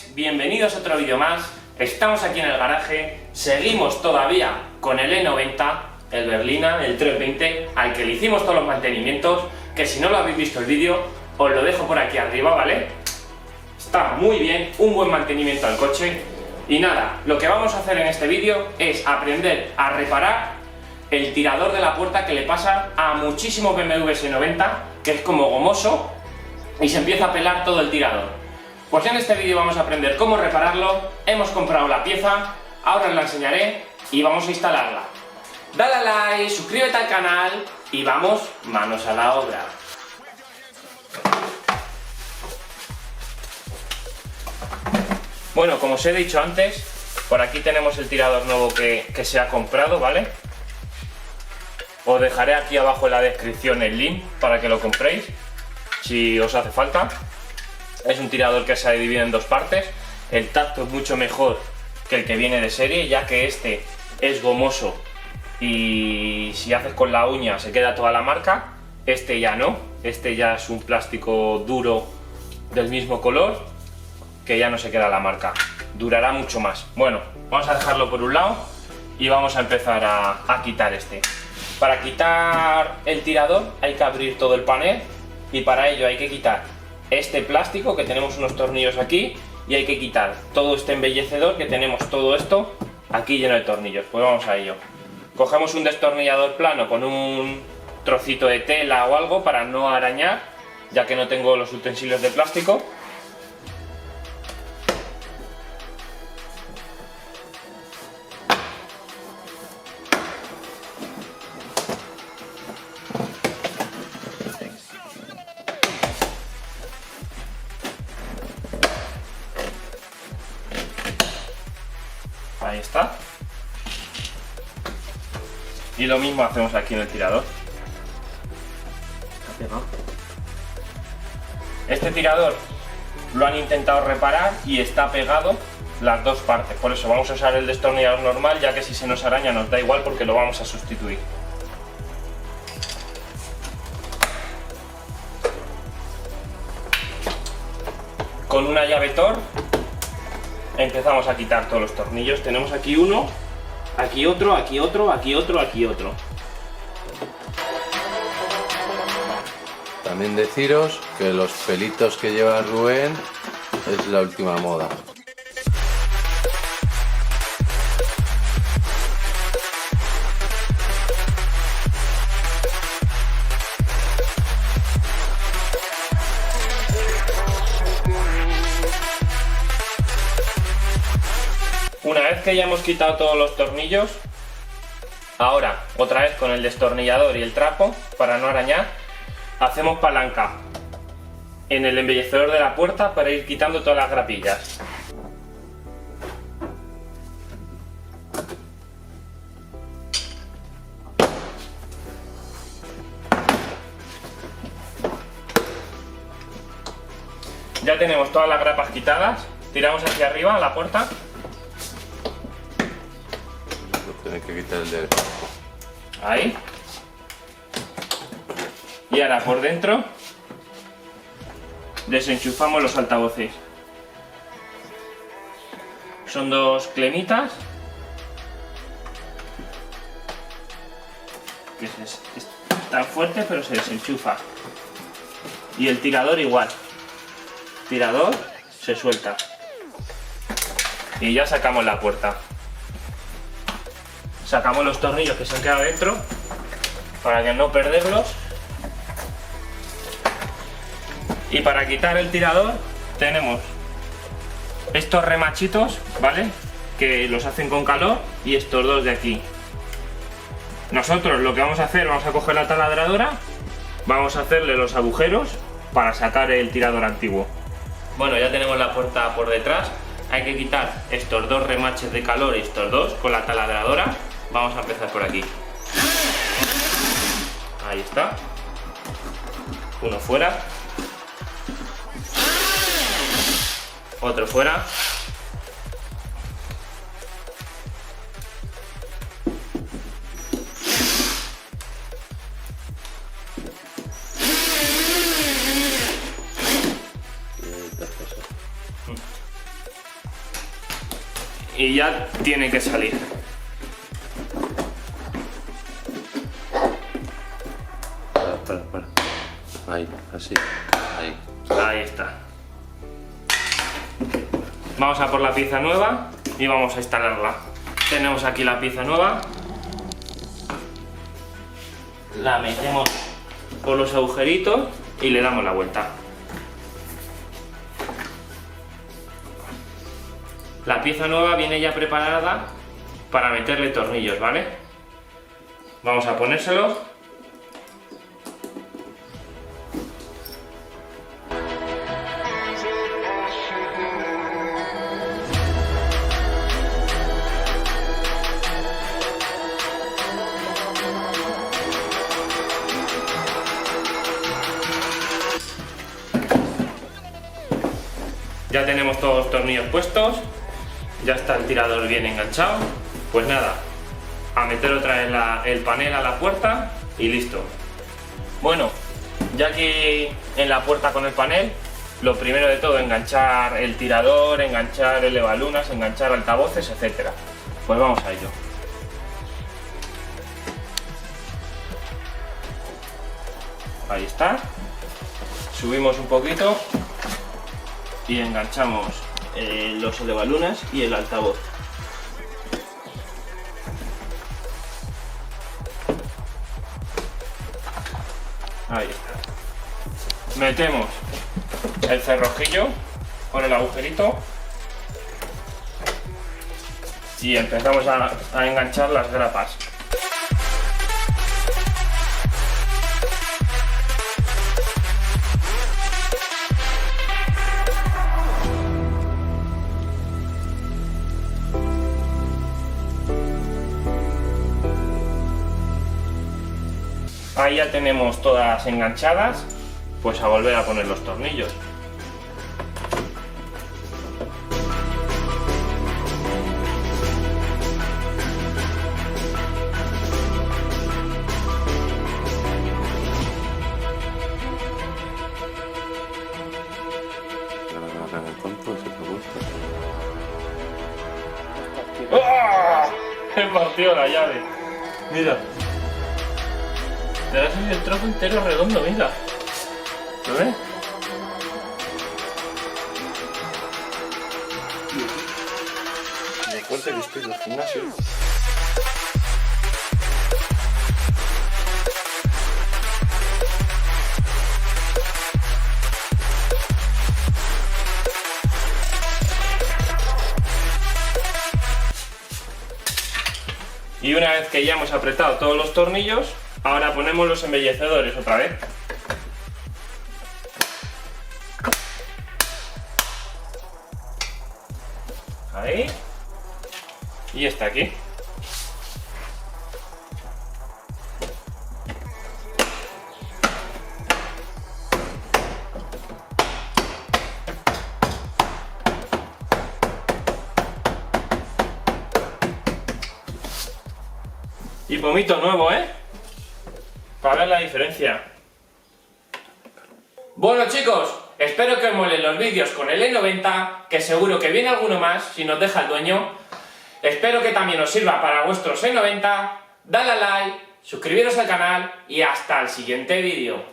chavales, bienvenidos a otro vídeo más. Estamos aquí en el garaje, seguimos todavía con el E90, el Berlina, el 320, al que le hicimos todos los mantenimientos, que si no lo habéis visto el vídeo, os lo dejo por aquí arriba, ¿vale? Está muy bien, un buen mantenimiento al coche. Y nada, lo que vamos a hacer en este vídeo es aprender a reparar el tirador de la puerta que le pasa a muchísimos BMW S90, que es como gomoso y se empieza a pelar todo el tirador. Pues en este vídeo vamos a aprender cómo repararlo. Hemos comprado la pieza, ahora os la enseñaré y vamos a instalarla. Dale a like, suscríbete al canal y vamos, manos a la obra. Bueno, como os he dicho antes, por aquí tenemos el tirador nuevo que se ha comprado, ¿vale? Os dejaré aquí abajo en la descripción el link para que lo compréis, si os hace falta. Es un tirador que se divide en dos partes. El tacto es mucho mejor que el que viene de serie, ya que este es gomoso y si haces con la uña se queda toda la marca. Este ya no, este ya es un plástico duro del mismo color, que ya no se queda la marca, durará mucho más. Bueno, vamos a dejarlo por un lado y vamos a empezar a quitar este. Para quitar el tirador hay que abrir todo el panel y para ello hay que quitar este plástico, que tenemos unos tornillos aquí, y hay que quitar todo este embellecedor, que tenemos todo esto aquí lleno de tornillos. Pues vamos a ello. Cogemos un destornillador plano con un trocito de tela o algo para no arañar, ya que no tengo los utensilios de plástico. Ahí está. Y lo mismo hacemos aquí en el tirador. Este tirador lo han intentado reparar y está pegado las dos partes. Por eso vamos a usar el destornillador normal, ya que si se nos araña nos da igual porque lo vamos a sustituir. Con una llave Torx empezamos a quitar todos los tornillos. Tenemos aquí uno, aquí otro, aquí otro, aquí otro, aquí otro. También deciros que los pelitos que lleva Rubén es la última moda. Una vez que ya hemos quitado todos los tornillos, ahora otra vez con el destornillador y el trapo, para no arañar, hacemos palanca en el embellecedor de la puerta para ir quitando todas las grapillas. Ya tenemos todas las grapas quitadas, tiramos hacia arriba a la puerta. Tiene que quitar el de... Ahí. Y ahora por dentro desenchufamos los altavoces. Son dos clemitas que es tan fuerte, pero se desenchufa. Y el tirador igual. Tirador se suelta. Y ya sacamos la puerta. Sacamos los tornillos que se han quedado dentro para que no perderlos. Y para quitar el tirador tenemos estos remachitos, ¿vale? Que los hacen con calor, y estos dos de aquí. Nosotros lo que vamos a hacer, vamos a coger la taladradora, vamos a hacerle los agujeros para sacar el tirador antiguo. Bueno, ya tenemos la puerta por detrás. Hay que quitar estos dos remaches de calor y estos dos con la taladradora. Vamos a empezar por aquí. Ahí está. Uno fuera. Otro fuera. y ya tiene que salir. Para. Ahí, así. Ahí. Ahí está. Vamos a por la pieza nueva y vamos a instalarla. Tenemos aquí la pieza nueva. La metemos por los agujeritos y le damos la vuelta. La pieza nueva viene ya preparada para meterle tornillos, ¿vale? Vamos a ponérselos. Ya tenemos todos los tornillos puestos, ya está el tirador bien enganchado. Pues nada, a meter otra vez el panel a la puerta y listo. Bueno, ya aquí en la puerta con el panel, lo primero de todo, enganchar el tirador, enganchar el elevalunas, enganchar altavoces, etc. Pues vamos a ello. Ahí está. Subimos un poquito y enganchamos los elevalunas y el altavoz. Ahí está. Metemos el cerrojillo con el agujerito y empezamos a enganchar las grapas. Ahí ya tenemos todas enganchadas, pues a volver a poner los tornillos. ¡Ah! He partido la llave. Mira. Te das el trozo entero redondo, mira. ¿Lo ves? Me cuenta que estoy en el gimnasio. Y una vez que ya hemos apretado todos los tornillos, ahora ponemos los embellecedores otra vez. Ahí. Y está aquí. Y pomito nuevo, ¿eh? Para ver la diferencia. Bueno chicos, espero que os molen los vídeos con el E90, que seguro que viene alguno más si nos deja el dueño. Espero que también os sirva para vuestros E90. Dale a like, suscribiros al canal y hasta el siguiente vídeo.